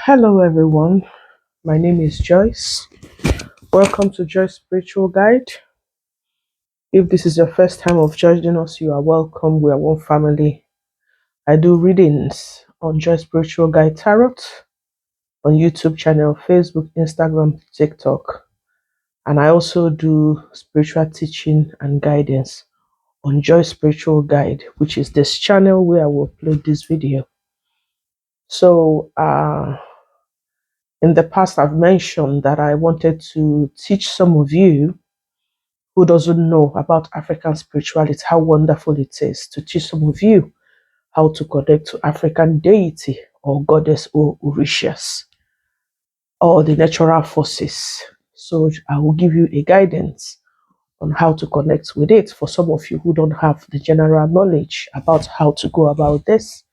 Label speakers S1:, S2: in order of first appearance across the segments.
S1: Hello everyone, my name is Joyce. Welcome to Joyce Spiritual Guide. If this is your first time of joining us, you are welcome. We are one family. I do readings on Joyce Spiritual Guide Tarot on YouTube channel, Facebook, Instagram, TikTok. And I also do spiritual teaching and guidance on Joyce Spiritual Guide, which is this channel where I will upload this video. So, in the past, I've mentioned that I wanted to teach some of you who doesn't know about African spirituality, how wonderful it is to teach some of you how to connect to African deity or goddess or Orishas or the natural forces. So I will give you a guidance on how to connect with it for some of you who don't have the general knowledge about how to go about this.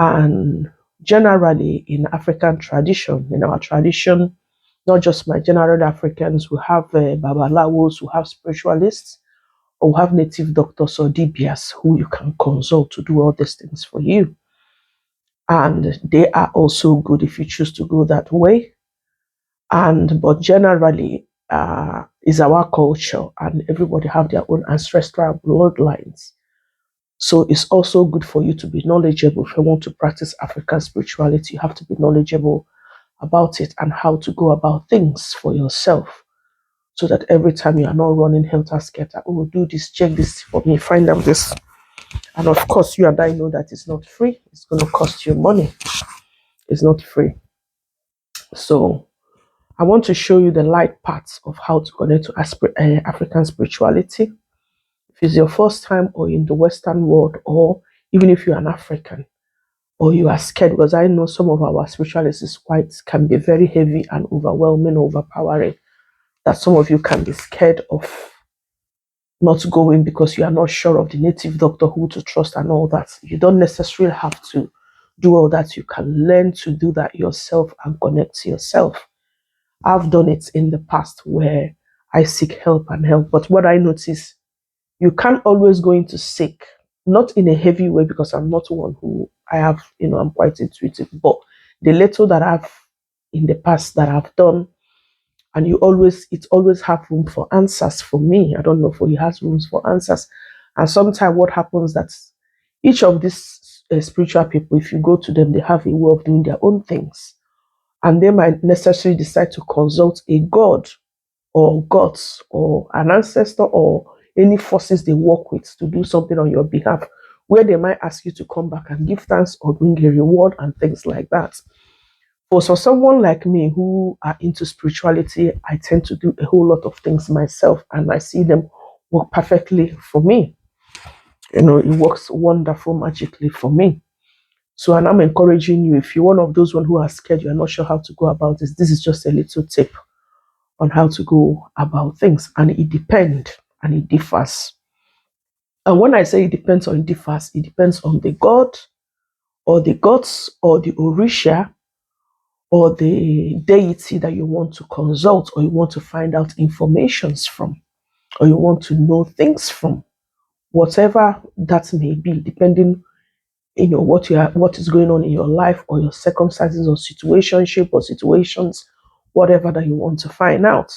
S1: And generally in African tradition, in our tradition, not just my general Africans, we have Babalawos, we have spiritualists, or we have native doctors or DBS who you can consult to do all these things for you. And they are also good if you choose to go that way. But generally, is our culture, and everybody have their own ancestral bloodlines. So it's also good for you to be knowledgeable. If you want to practice African spirituality, you have to be knowledgeable about it and how to go about things for yourself. So that every time you are not running helter-skelter, oh, do this, check this for me, find out this. And of course, you and I know that it's not free. It's going to cost you money. It's not free. So I want to show you the light parts of how to connect to African spirituality. If it's your first time or in the Western world, or even if you're an African, or you are scared, because I know some of our spiritualists can be very heavy and overwhelming, overpowering, that some of you can be scared of not going because you are not sure of the native doctor who to trust and all that. You don't necessarily have to do all that. You can learn to do that yourself and connect to yourself. I've done it in the past where I seek help, but what I notice, you can't always go into seek, not in a heavy way because I'm not one who I'm quite intuitive, but the little that I've in the past that I've done, and it always have room for answers for me. I don't know for you, has rooms for answers. And sometimes what happens that each of these spiritual people, if you go to them, they have a way of doing their own things, and they might necessarily decide to consult a god or gods or an ancestor or any forces they work with to do something on your behalf, where they might ask you to come back and give thanks or bring a reward and things like that. For someone like me who are into spirituality, I tend to do a whole lot of things myself, and I see them work perfectly for me. It works wonderful magically for me. So, and I'm encouraging you, if you're one of those who are scared, you're not sure how to go about this, this is just a little tip on how to go about things. And it depends and it differs. And when I say it depends or it differs, it depends on the god or the gods or the Orisha or the deity that you want to consult, or you want to find out informations from, or you want to know things from, whatever that may be, depending what is going on in your life or your circumstances or situationship or situations, whatever that you want to find out.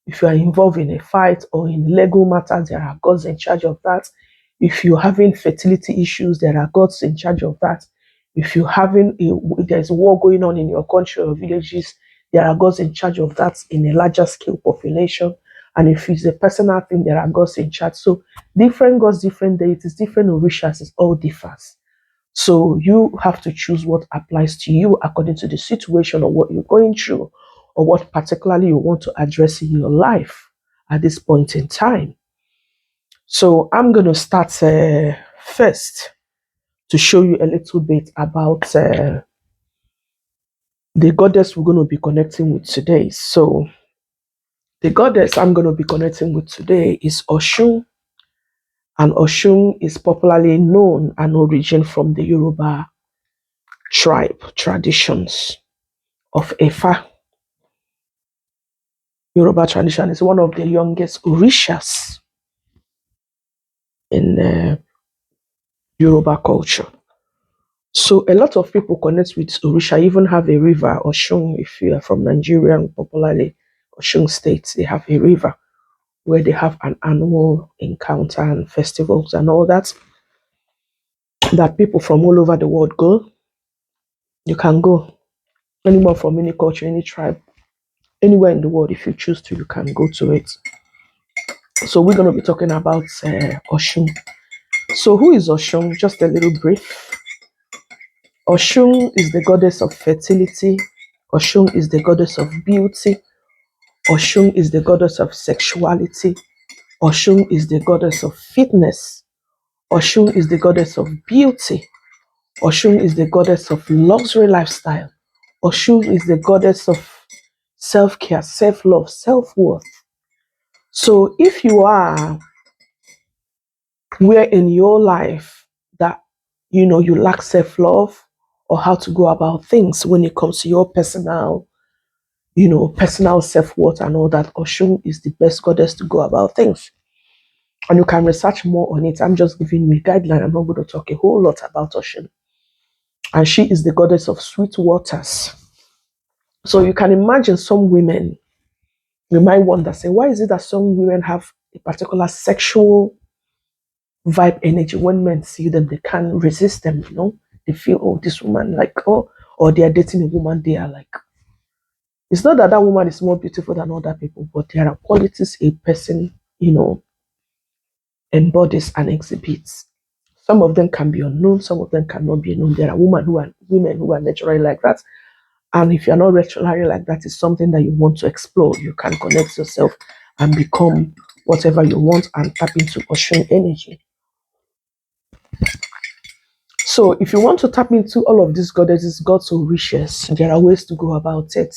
S1: If you are involved in a fight or in legal matters, there are gods in charge of that. If you're having fertility issues, there are gods in charge of that. If there's a war going on in your country or villages, there are gods in charge of that in a larger scale population. And if it's a personal thing, there are gods in charge. So different gods, different deities, different orishas, it all differs. So you have to choose what applies to you according to the situation or what you're going through, or what particularly you want to address in your life at this point in time. So I'm going to start first to show you a little bit about the goddess we're going to be connecting with today. So the goddess I'm going to be connecting with today is Oshun, and Oshun is popularly known and origin from the Yoruba tribe traditions of Efa. Yoruba tradition is one of the youngest Orishas in Yoruba culture. So a lot of people connect with Orisha, even have a river, Oshun, if you are from Nigeria, and popularly Oshun State, they have a river where they have an annual encounter and festivals and all that, that people from all over the world go. You can go. Anyone from any culture, any tribe, anywhere in the world, if you choose to, you can go to it. So we're going to be talking about Oshun. So who is Oshun? Just a little brief. Oshun is the goddess of fertility. Oshun is the goddess of beauty. Oshun is the goddess of sexuality. Oshun is the goddess of fitness. Oshun is the goddess of beauty. Oshun is the goddess of luxury lifestyle. Oshun is the goddess of self-care, self-love, self-worth. So if you are where in your life that you lack self-love or how to go about things when it comes to your personal self-worth and all that, Oshun is the best goddess to go about things. And you can research more on it. I'm just giving you a guideline. I'm not going to talk a whole lot about Oshun. And she is the goddess of sweet waters. So you can imagine some women, you might wonder, say, why is it that some women have a particular sexual vibe energy? When men see them, they can't resist them, They feel, oh, this woman, like, oh, or they are dating a woman, they are like, it's not that that woman is more beautiful than other people, but there are qualities a person, embodies and exhibits. Some of them can be unknown, some of them cannot be known. There are women who are naturally like that. And if you're not naturally like that, it's something that you want to explore. You can connect yourself and become whatever you want and tap into ocean energy. So if you want to tap into all of these goddesses, gods or wishes, there are ways to go about it.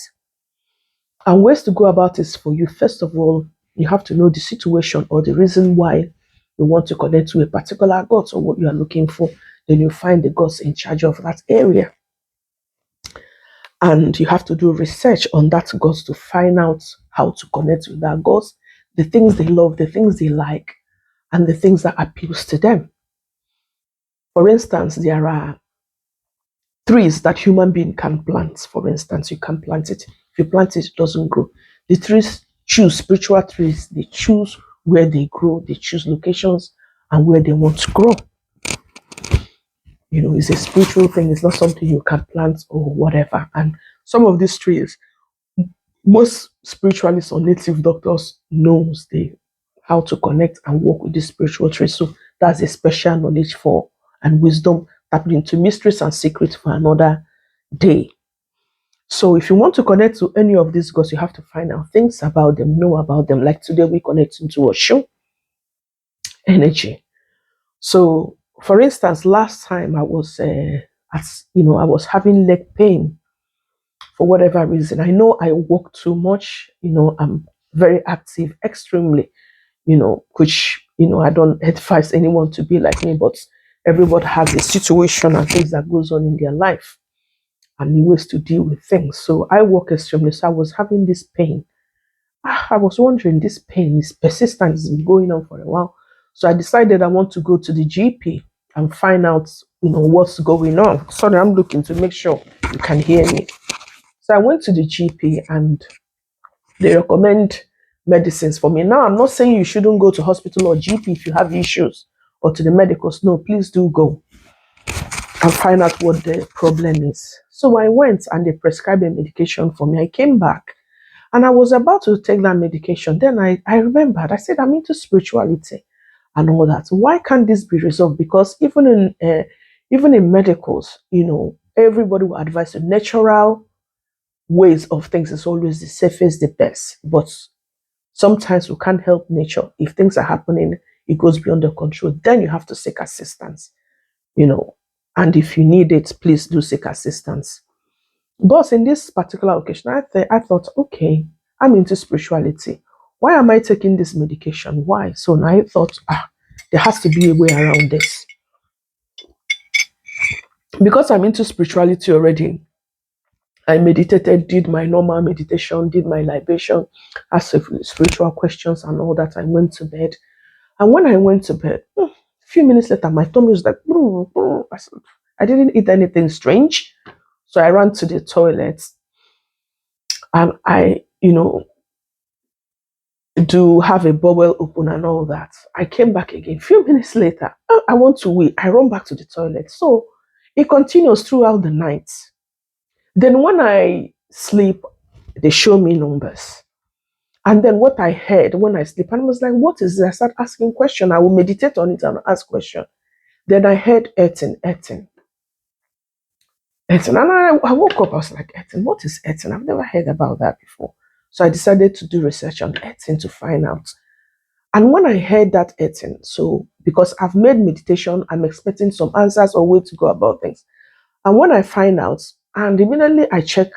S1: And ways to go about it for you, first of all, you have to know the situation or the reason why you want to connect to a particular god or what you are looking for. Then you find the gods in charge of that area. And you have to do research on that god to find out how to connect with that god, the things they love, the things they like, and the things that appeals to them. For instance, there are trees that human being can plant. For instance, you can plant it. If you plant it, it doesn't grow. The trees choose, spiritual trees, they choose where they grow, they choose locations and where they want to grow. It's a spiritual thing. It's not something you can plant or whatever. And some of these trees, most spiritualists or native doctors knows how to connect and work with this spiritual trees. So that's a special knowledge for and wisdom tapping into mysteries and secrets for another day. So if you want to connect to any of these gods, you have to find out things about them, know about them. Like today, we connect into a show energy. So, for instance, last time I was, I was having leg pain for whatever reason. I know I walk too much. I'm very active, extremely. Which I don't advise anyone to be like me, but everybody has a situation and things that goes on in their life and the ways to deal with things. So I work extremely. So I was having this pain. I was wondering, this pain is persistent, it's been going on for a while. So I decided I want to go to the GP and find out, what's going on. Sorry, I'm looking to make sure you can hear me. So I went to the GP and they recommend medicines for me. Now, I'm not saying you shouldn't go to hospital or GP if you have issues or to the medicals. No, please do go and find out what the problem is. So I went and they prescribed a medication for me. I came back and I was about to take that medication. Then I remembered, I said, I'm into spirituality and all that. Why can't this be resolved? Because even in medicals, everybody will advise you natural ways of things is always the safest, the best. But sometimes we can't help nature. If things are happening, it goes beyond the control. Then you have to seek assistance, And if you need it, please do seek assistance. But in this particular occasion, I thought, okay, I'm into spirituality. Why am I taking this medication? Why? So now I thought, there has to be a way around this. Because I'm into spirituality already, I meditated, did my normal meditation, did my libation, asked spiritual questions and all that. I went to bed. And when I went to bed, a few minutes later, my tummy was like, I didn't eat anything strange. So I ran to the toilet and I, do have a bowel open and all that. I came back again. Few minutes later, I want to wee. I run back to the toilet. So it continues throughout the night. Then when I sleep, they show me numbers. And then what I heard when I sleep, and I was like, what is this? I start asking questions. I will meditate on it and ask questions. Then I heard eating, eating, eating. And I woke up, I was like, eating, what is eating? I've never heard about that before. So I decided to do research on eating to find out. And when I heard that eating, so because I've made meditation, I'm expecting some answers or way to go about things. And when I find out, and immediately I check,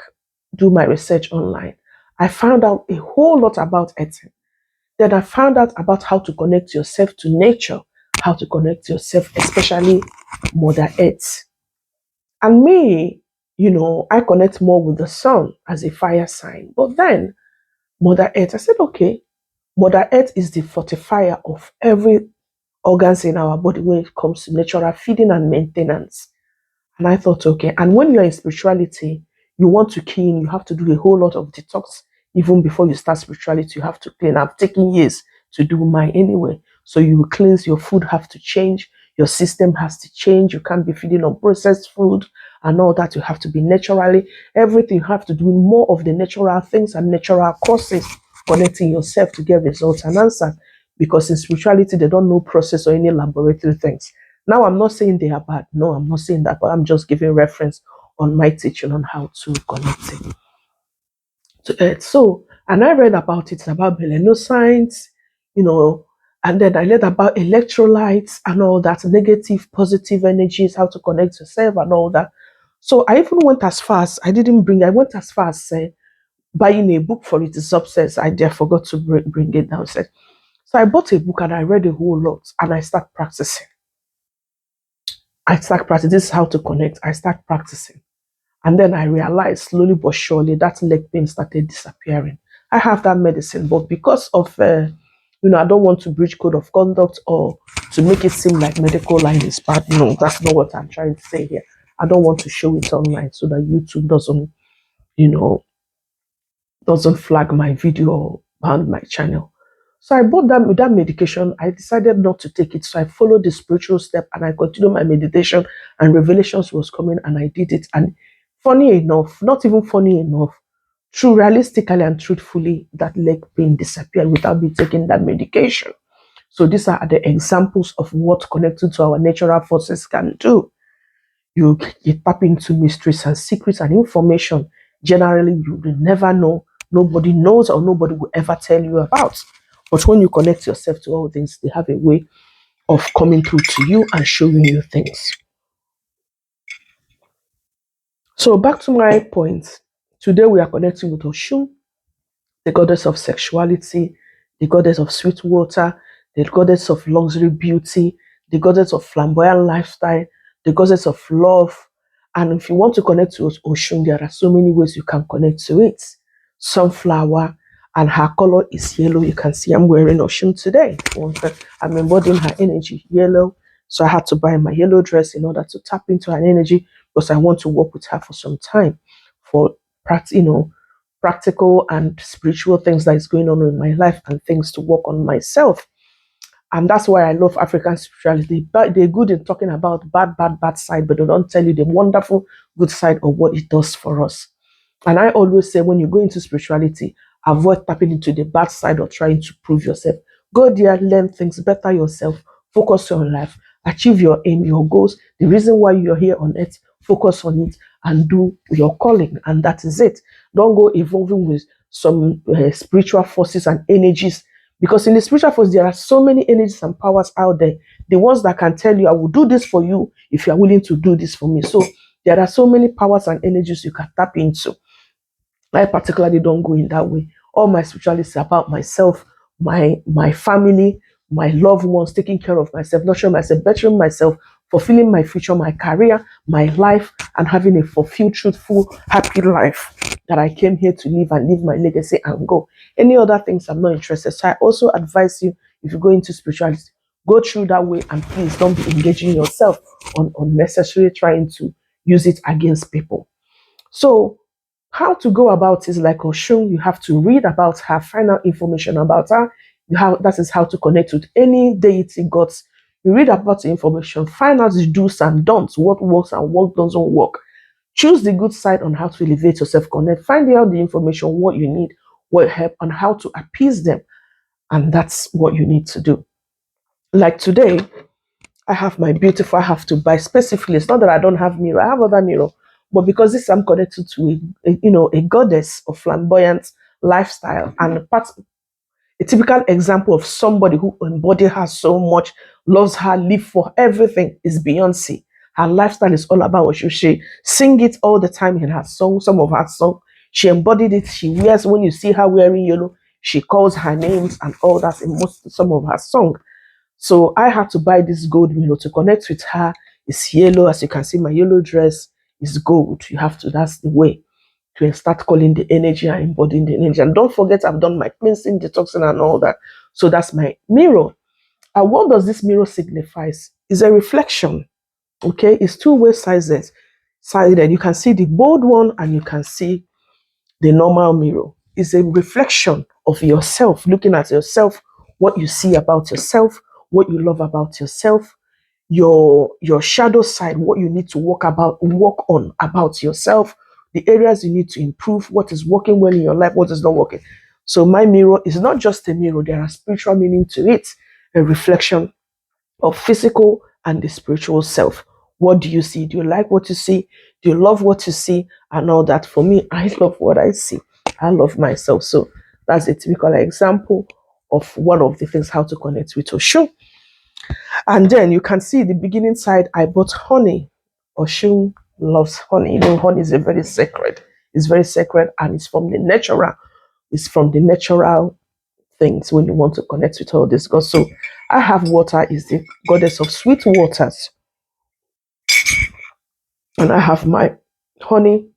S1: do my research online, I found out a whole lot about eating. Then I found out about how to connect yourself to nature, how to connect yourself, especially Mother Earth. And me, I connect more with the sun as a fire sign. But then Mother Earth, I said, okay, Mother Earth is the fortifier of every organs in our body when it comes to natural feeding and maintenance. And I thought, okay. And when you're in spirituality, you want to clean, you have to do a whole lot of detox. Even before you start spirituality, you have to clean. I've taken years to do mine anyway. So you will cleanse, your food have to change, your system has to change. You can't be feeding on processed food and all that. You have to be naturally, everything you have to do more of the natural things and natural courses, connecting yourself to get results and answers. Because in spirituality, they don't know process or any laboratory things. Now, I'm not saying they are bad. No, I'm not saying that, but I'm just giving reference on my teaching on how to connect it to Earth. So, and I read about it about science, you know, and then I read about electrolytes and all that, negative, positive energies, how to connect yourself and all that. So I even went as far as I went as far as buying a book for it. It's upstairs. I dare forgot to bring it downstairs. So I bought a book and I read a whole lot and I start practicing. This is how to connect. I start practicing. And then I realized slowly but surely that leg pain started disappearing. I have that medicine, but because of, I don't want to breach code of conduct or to make it seem like medical line is bad. No, that's not what I'm trying to say here. I don't want to show it online so that YouTube you know, doesn't flag my video or ban my channel. So I bought that with that medication. I decided not to take it. So I followed the spiritual step and I continued my meditation and revelations was coming and I did it. And funny enough, not even funny enough, true, realistically and truthfully, that leg pain disappeared without me taking that medication. So these are the examples of what connecting to our natural forces can do. You tap into mysteries and secrets and information. Generally, you will never know. Nobody knows or nobody will ever tell you about. But when you connect yourself to all things, they have a way of coming through to you and showing you things. So back to my point. Today we are connecting with Oshun, the goddess of sexuality, the goddess of sweet water, the goddess of luxury beauty, the goddess of flamboyant lifestyle, the goddess of love. And if you want to connect to Oshun, there are so many ways you can connect to it. Sunflower, and her color is yellow. You can see I'm wearing Oshun today. I'm embodying her energy, yellow. So I had to buy my yellow dress in order to tap into her energy because I want to work with her for some time for practical and spiritual things that is going on in my life and things to work on myself. And that's why I love African spirituality. But they're good in talking about bad side, but they don't tell you the wonderful good side of what it does for us. And I always say when you go into spirituality, avoid tapping into the bad side or trying to prove yourself. Go there, learn things, better yourself, focus on life, achieve your aim, your goals, the reason why you're here on earth, focus on it and do your calling. And that is it. Don't go evolving with some spiritual forces and energies because in the spiritual force, there are so many energies and powers out there. The ones that can tell you, I will do this for you if you are willing to do this for me. So there are so many powers and energies you can tap into. I particularly don't go in that way. All my spirituality is about myself, my family, my loved ones, taking care of myself, nurturing myself, bettering myself, fulfilling my future, my career, my life, and having a fulfilled, truthful, happy life that I came here to live and leave my legacy and go. Any other things I'm not interested. So I also advise you, if you go into spirituality, Go through that way, and please don't be engaging yourself on unnecessarily trying to use it against people. So how to go about is like Oshun, you have to read about her, find out information about her. That is how to connect with any deity gods. You read about the information, find out the do's and don'ts, what works and what doesn't work. Choose the good side on how to elevate yourself, connect, find out the information, what you need, what help, and how to appease them. And that's what you need to do. Like today, I have my beautiful, I have to buy specifically. It's not that I don't have mirror, I have other mirror. But because this I'm connected to a goddess of flamboyant lifestyle, and a typical example of somebody who embodies her so much, loves her, live for everything is Beyonce. Her lifestyle is all about what she sing it all the time in her song, some of her song. She embodied it. She wears, when you see her wearing yellow, she calls her names and all that in some of her song. So I had to buy this gold mirror to connect with her. It's yellow, as you can see, my yellow dress is gold. You have to, that's the way to start calling the energy and embodying the energy. And don't forget, I've done my cleansing, detoxing, and all that. So that's my mirror. And what does this mirror signify? It's a reflection. Okay, it's two-way sizes. Sided. You can see the bold one and you can see the normal mirror. It's a reflection of yourself, looking at yourself, what you see about yourself, what you love about yourself, your shadow side, what you need to work on about yourself, the areas you need to improve, what is working well in your life, what is not working. So my mirror is not just a mirror, there are spiritual meaning to it, a reflection of physical and the spiritual self. What do you see? Do you like what you see? Do you love what you see? And all that. For me, I love what I see. I love myself. So that's a typical example of one of the things how to connect with Oshun. And then you can see the beginning side, I bought honey. Oshun loves honey. You know, honey is very sacred. It's very sacred and it's from the natural. It's from the natural things when you want to connect with all this God. So I have water, is the goddess of sweet waters. And I have my honey,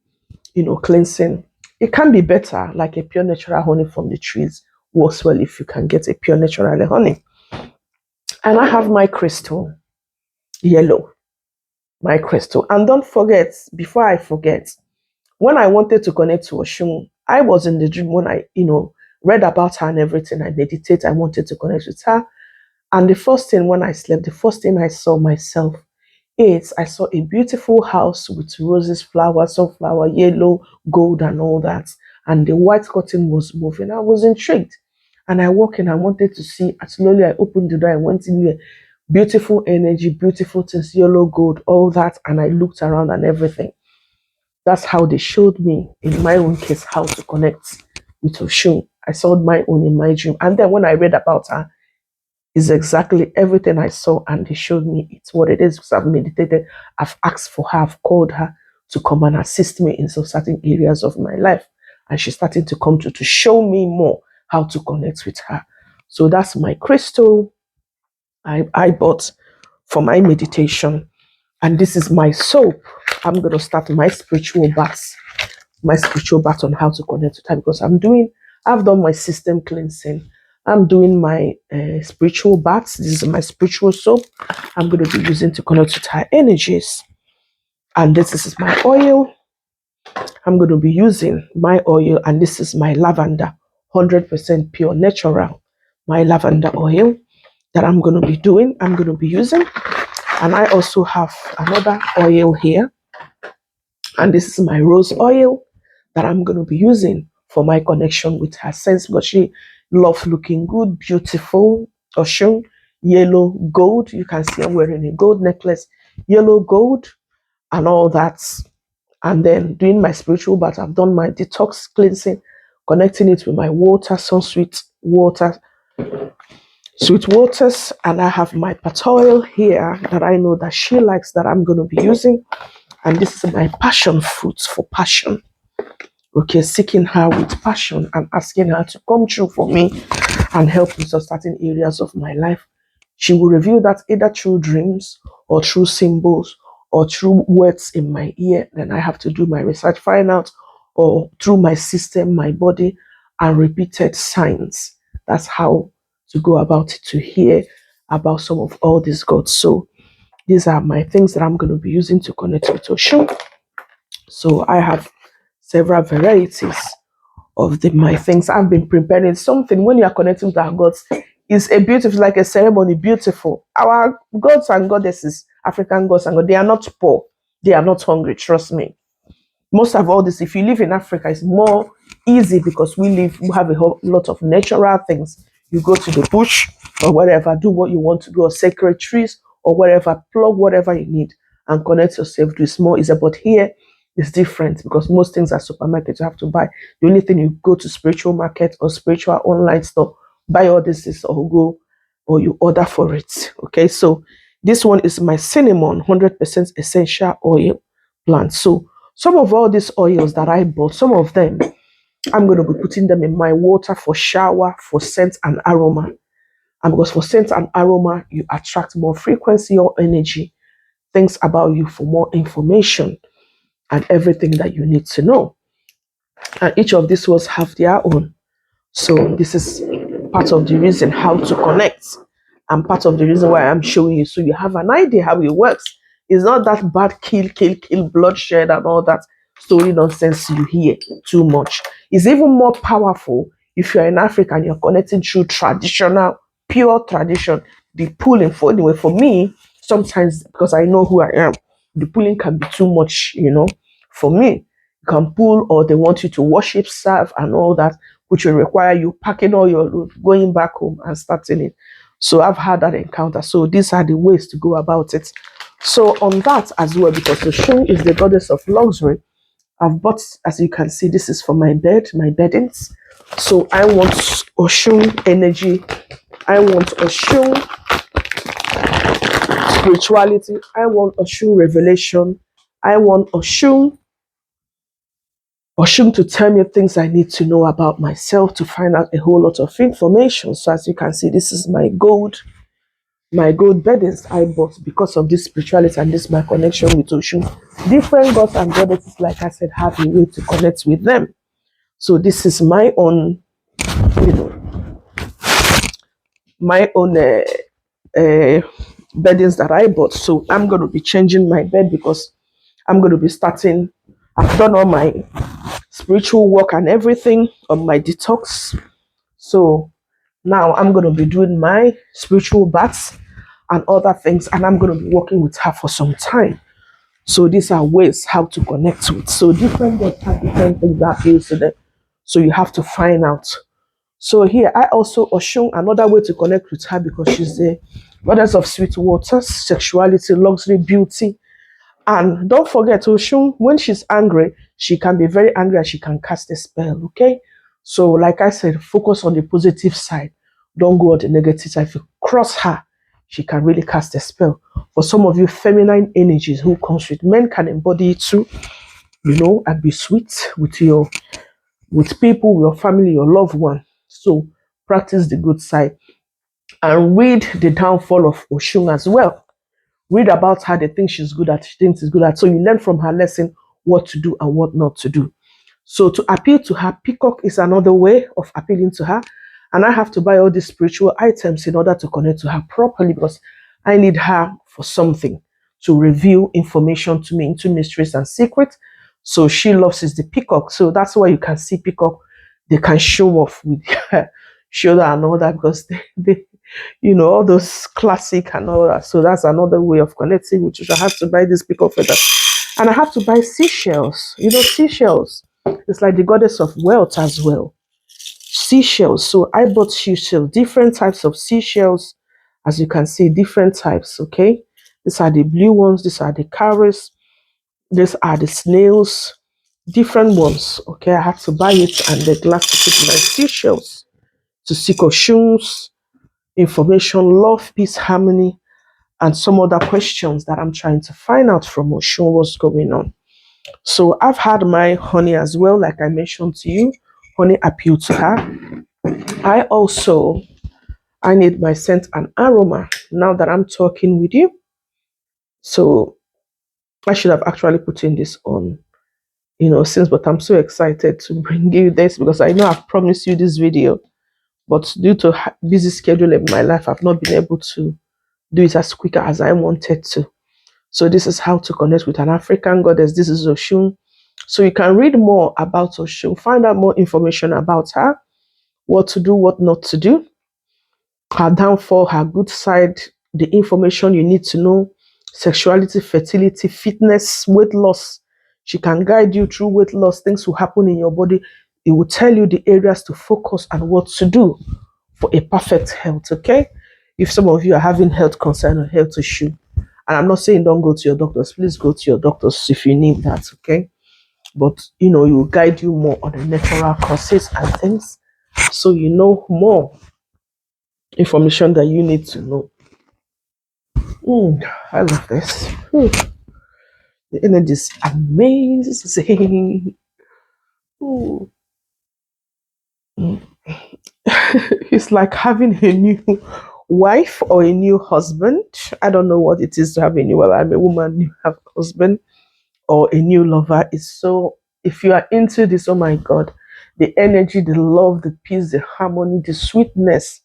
S1: cleansing. It can be better, like a pure natural honey from the trees works well if you can get a pure natural honey. And I have my crystal, yellow, my crystal. And don't forget, before I forget, when I wanted to connect to Oshun, I was in the dream when I, read about her and everything. I meditate. I wanted to connect with her. And the first thing when I slept, the first thing I saw myself is I saw a beautiful house with roses, flowers, sunflower, yellow, gold, and all that. And the white curtain was moving. I was intrigued. And I walked in, I wanted to see. Slowly, I opened the door, I went in there. Beautiful energy, beautiful things, yellow, gold, all that. And I looked around and everything. That's how they showed me, in my own case, how to connect with Oshun. I saw my own in my dream. And then when I read about her, is exactly everything I saw, and they showed me it's what it is. Because I've meditated, I've asked for her, I've called her to come and assist me in some certain areas of my life. And she's starting to come to show me more how to connect with her. So that's my crystal I bought for my meditation. And this is my soap. I'm going to start my spiritual bath on how to connect with her, because I've done my system cleansing. I'm doing my spiritual baths. This is my spiritual soap I'm going to be using to connect with her energies. And this is my oil. I'm going to be using my oil, and this is my lavender, 100% pure natural. My lavender oil that I'm going to be using. And I also have another oil here. And this is my rose oil that I'm going to be using for my connection with her sense, because she loves looking good, beautiful, Oshun, yellow, gold. You can see I'm wearing a gold necklace, yellow, gold, and all that. And then doing my spiritual bath, I've done my detox cleansing, connecting it with my water, some sweet waters. And I have my pot oil here that I know that she likes, that I'm going to be using. And this is my passion fruits for passion. Okay, seeking her with passion and asking her to come true for me and help me in certain areas of my life. She will reveal that either through dreams or through symbols or through words in my ear. Then I have to do my research, find out, or through my system, my body, and repeated signs. That's how to go about it, to hear about some of all these gods. So these are my things that I'm going to be using to connect with Oshun. So I have several varieties of my things. I've been preparing something. When you are connecting to our gods, is a beautiful, like a ceremony, beautiful. Our gods and goddesses, African gods and gods, they are not poor. They are not hungry, trust me. Most of all this, if you live in Africa, it's more easy because we have a whole lot of natural things. You go to the bush or wherever, do what you want to do, or sacred trees or wherever, plug whatever you need and connect yourself to. It's more easy. But here it's different because most things are supermarket you have to buy. The only thing, you go to spiritual market or spiritual online store, buy all this is, or go, or you order for it. Okay, so this one is my cinnamon 100% essential oil plant. So some of all these oils that I bought, some of them, I'm going to be putting them in my water for shower, for scent and aroma. And because for scent and aroma, you attract more frequency or energy, things about you for more information and everything that you need to know. And each of these ones have their own. So this is part of the reason how to connect, and part of the reason why I'm showing you, so you have an idea how it works. It's not that bad kill, bloodshed and all that story nonsense you hear too much. It's even more powerful if you're in Africa and you're connecting through traditional, pure tradition. The pulling, for anyway, for me, sometimes because I know who I am, the pulling can be too much, for me. You can pull, or they want you to worship, serve, and all that, which will require you packing all your load, going back home and starting it. So I've had that encounter. So these are the ways to go about it. So on that as well, because Oshun is the goddess of luxury, I've bought, as you can see, this is for my bed, my beddings. So I want Oshun energy. I want Oshun spirituality. I want Oshun revelation. I want Oshun to tell me things I need to know about myself, to find out a whole lot of information. So as you can see, this is my gold beddings I bought because of this spirituality and this my connection with Oshun. Different gods and goddesses, like I said, have a way to connect with them. So this is my own, my own beddings that I bought. So I'm going to be changing my bed because I'm going to be starting. I've done all my spiritual work and everything on my detox. So now I'm going to be doing my spiritual baths and other things, and I'm going to be working with her for some time. So these are ways how to connect with. So different gods have different things that appeal to them. So you have to find out. So here I also Oshun, another way to connect with her, because she's the goddess of sweet waters, sexuality, luxury, beauty. And don't forget, Oshun, when she's angry, she can be very angry and she can cast a spell, okay? So like I said, focus on the positive side. Don't go on the negative side. If you cross her, she can really cast a spell. For some of you, feminine energies who comes with men can embody it too, and be sweet with people, your family, your loved one. So practice the good side and read the downfall of Oshun as well. Read about her, the things she's good at, she thinks she's good at. So you learn from her lesson what to do and what not to do. So to appeal to her, peacock is another way of appealing to her. And I have to buy all these spiritual items in order to connect to her properly, because I need her for something to reveal information to me into mysteries and secrets. So she loves is the peacock. So that's why you can see peacock. They can show off with shoulder and all that, because all those classic and all that. So that's another way of connecting with you. I have to buy this peacock feather. And I have to buy seashells. Seashells. It's like the goddess of wealth as well. Seashells. So I bought seashells, different types of seashells. As you can see, different types, okay? These are the blue ones. These are the carrots. These are the snails. Different ones, okay? I have to buy it, and the glass to put my seashells, to seek Oshun's information, love, peace, harmony, and some other questions that I'm trying to find out from Oshun what's going on. So I've had my honey as well, like I mentioned to you. Honey appealed to her. I need my scent and aroma now that I'm talking with you. So I should have actually put in this on, but I'm so excited to bring you this, because I know I've promised you this video But due to busy schedule in my life, I've not been able to do it as quick as I wanted to. So this is how to connect with an African goddess. This is Oshun. So you can read more about Oshun, find out more information about her, what to do, what not to do, her downfall, her good side, the information you need to know, sexuality, fertility, fitness, weight loss. She can guide you through weight loss. Things will happen in your body. It will tell you the areas to focus and what to do for a perfect health. Okay. If some of you are having health concern or health issue, and I'm not saying don't go to your doctors, please go to your doctors if you need that. Okay. But it will guide you more on the natural causes and things, so you know more information that you need to know. I love this. The energy is amazing. Ooh. It's like having a new wife or a new husband. I don't know what it is to have a new wife. I'm a woman, you have a husband or a new lover. It's so, if you are into this, oh my God, the energy, the love, the peace, the harmony, the sweetness,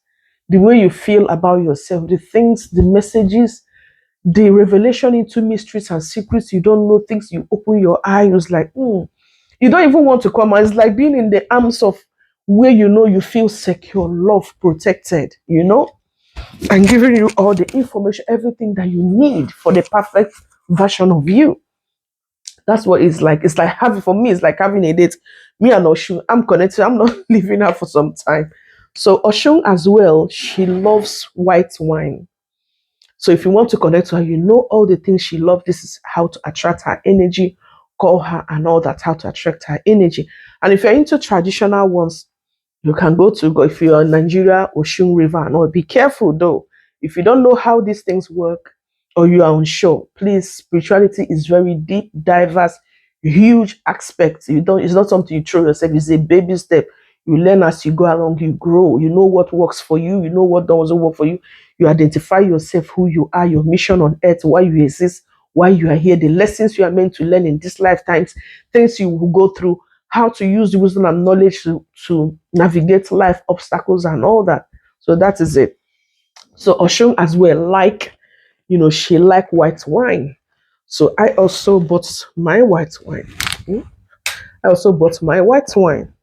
S1: the way you feel about yourself, the things, the messages, the revelation into mysteries and secrets you don't know, things you open your eyes like, you don't even want to come out. It's like being in the arms of where you feel secure, loved, protected, and giving you all the information, everything that you need for the perfect version of you. That's what it's like. It's like having, for me, it's like having a date. Me and Oshun, I'm connected. I'm not leaving her for some time. So Oshun as well, she loves white wine. So if you want to connect to her, you know all the things she loves. This is how to attract her energy, call her and all that, how to attract her energy. And if you're into traditional ones, you can go, if you're in Nigeria, Oshun River and all. Be careful though. If you don't know how these things work or you are unsure, please, spirituality is very deep, diverse, huge aspects. It's not something you throw yourself, it's a baby step. You learn as you go along, you grow. You know what works for you, you know what doesn't work for you. You identify yourself, who you are, your mission on earth, why you exist, why you are here, the lessons you are meant to learn in these lifetimes, things you will go through, how to use the wisdom and knowledge to navigate life obstacles and all that. So that is it. So Oshun as well, she like white wine. So I also bought my white wine. I also bought my white wine,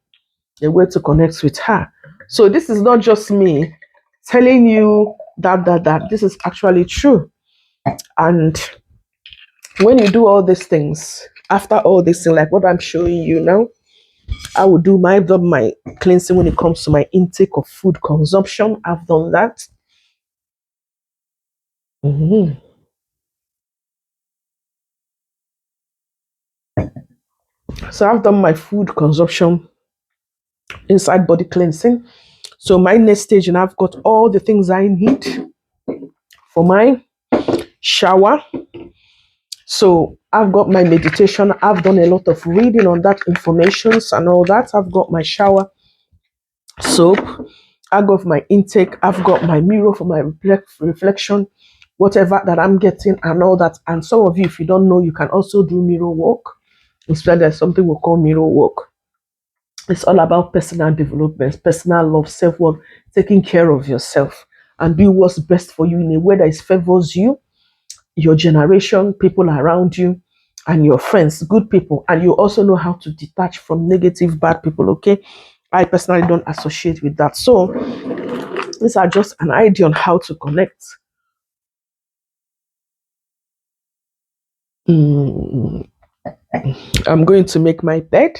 S1: a way to connect with her. So this is not just me telling you that. This is actually true. And when you do all these things, after all this thing, like what I'm showing you now, I will do my cleansing when it comes to my intake of food consumption. I've done that. Mhm. So I've done my food consumption inside body cleansing. So my next stage, and I've got all the things I need for my shower. So I've got my meditation. I've done a lot of reading on that information and all that. I've got my shower soap. I've got my intake. I've got my mirror for my reflection, whatever that I'm getting and all that. And some of you, if you don't know, you can also do mirror work. Instead, there's something we call mirror work. It's all about personal development, personal love, self-worth, taking care of yourself and do what's best for you in a way that favors you, your generation, people around you, and your friends, good people. And you also know how to detach from negative, bad people, okay? I personally don't associate with that. So these are just an idea on how to connect. Mm, I'm going to make my bed.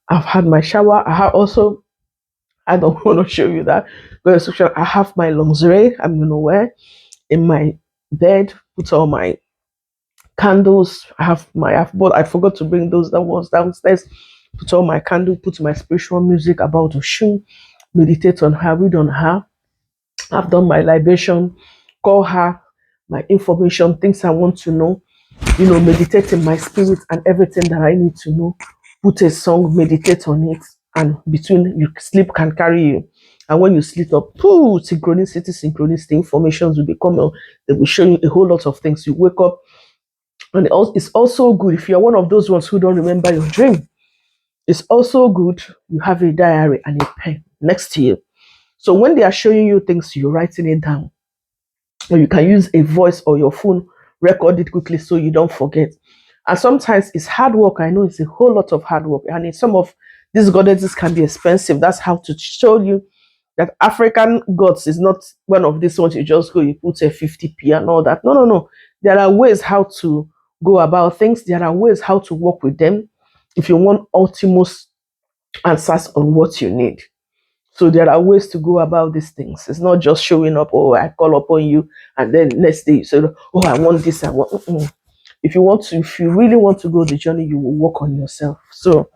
S1: I've had my shower. I don't want to show you that. But I have my lingerie I'm going to wear in my bed, put all my candles. I forgot to bring those that was downstairs. Put all my candle, put my spiritual music about Oshun, meditate on her, read on her. I've done my libation, call her, my information, things I want to know, meditate in my spirit and everything that I need to know. Put a song, meditate on it, and between you sleep can carry you. And when you sleep up, synchronicity, informations will become, they will show you a whole lot of things. You wake up, and it's also good if you're one of those ones who don't remember your dream. It's also good you have a diary and a pen. next to you. So when they are showing you things, you're writing it down. Or you can use a voice or your phone, record it quickly so you don't forget. And sometimes it's hard work. I know it's a whole lot of hard work. And in some of these goddesses can be expensive. That's how to show you that African gods is not one of these ones you just go, you put a 50p and all that. No, no, no. There are ways how to go about things. There are ways how to work with them if you want ultimate answers on what you need. So there are ways to go about these things. It's not just showing up, oh, I call upon you, and then next day you say, oh, I want this, I want. If you want to, if you really want to go the journey, you will work on yourself. So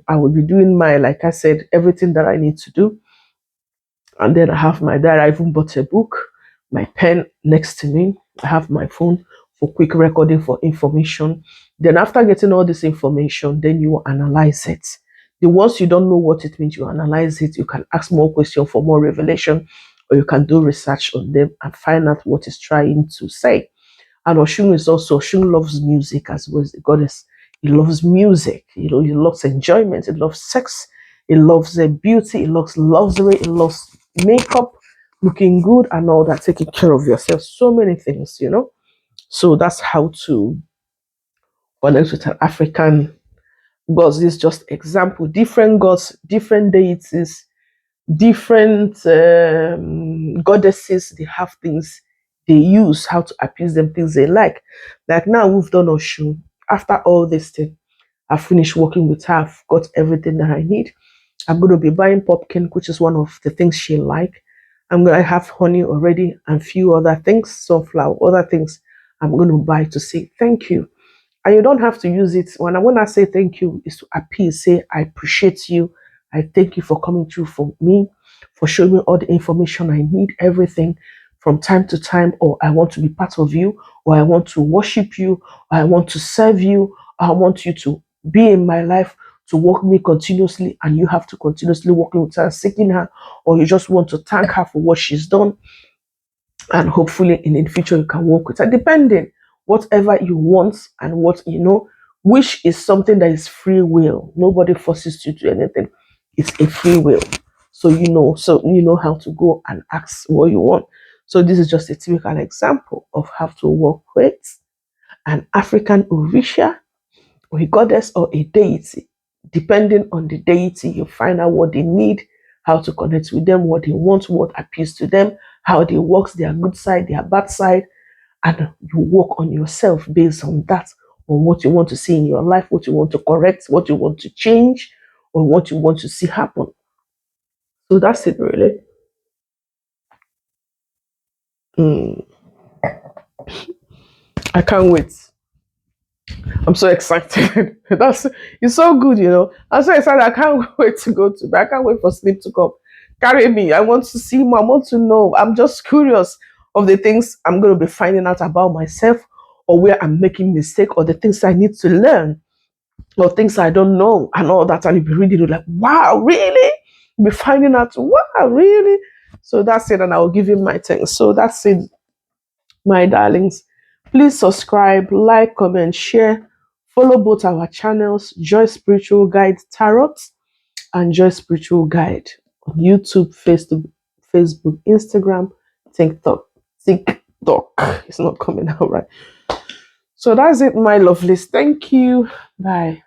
S1: I will be doing like I said, everything that I need to do. And then I have my diary. I even bought a book, my pen next to me. I have my phone for quick recording for information. Then after getting all this information, then you analyze it. The ones you don't know what it means, you analyze it. You can ask more questions for more revelation, or you can do research on them and find out what it's trying to say. And Oshun loves music as well as the goddess. He loves music. He loves enjoyment. He loves sex. He loves beauty. He loves luxury. He loves makeup, looking good, and all that. Taking care of yourself. So many things. So that's how to connect with an African gods. This is just example. Different gods, different deities, different goddesses. They have things they use, how to appease them, things they like. Like now we've done Oshun. After all this thing, I finished working with her. I've got everything that I need. I'm going to be buying pumpkin, which is one of the things she like. I'm going to have honey already and few other things, sunflower, other things I'm going to buy to say thank you. And you don't have to use it. When I say thank you, is to appease, say, I appreciate you. I thank you for coming through for me, for showing me all the information I need, everything from time to time, or I want to be part of you, or I want to worship you, or I want to serve you, or I want you to be in my life, to work me continuously, and you have to continuously working with her, seeking her, or you just want to thank her for what she's done, and hopefully in the future you can work with her, depending whatever you want and what which is something that is free will. Nobody forces you to do anything. It's a free will. So you know how to go and ask what you want. So this is just a typical example of how to work with an African Orisha, or a goddess, or a deity. Depending on the deity, you find out what they need, how to connect with them, what they want, what appeals to them, how they work, their good side, their bad side, and you work on yourself based on that, on what you want to see in your life, what you want to correct, what you want to change, or what you want to see happen. So that's it, really. Mm, I can't wait. I'm so excited. That's It's so good. I'm so excited. I can't wait to go to bed. I can't wait for sleep to come. Carry me. I want to see more. I want to know. I'm just curious of the things I'm going to be finding out about myself, or where I'm making mistake, or the things I need to learn, or things I don't know, and all that. And you'll be reading it like, wow, really? You'll be finding out, wow, really? So that's it. And I'll give you my thanks. So that's it, my darlings. Please subscribe, like, comment, share. Follow both our channels, Joy Spiritual Guide Tarot and Joy Spiritual Guide on YouTube, Facebook, Instagram, TikTok. TikTok. It's not coming out right. So that's it, my lovelies. Thank you. Bye.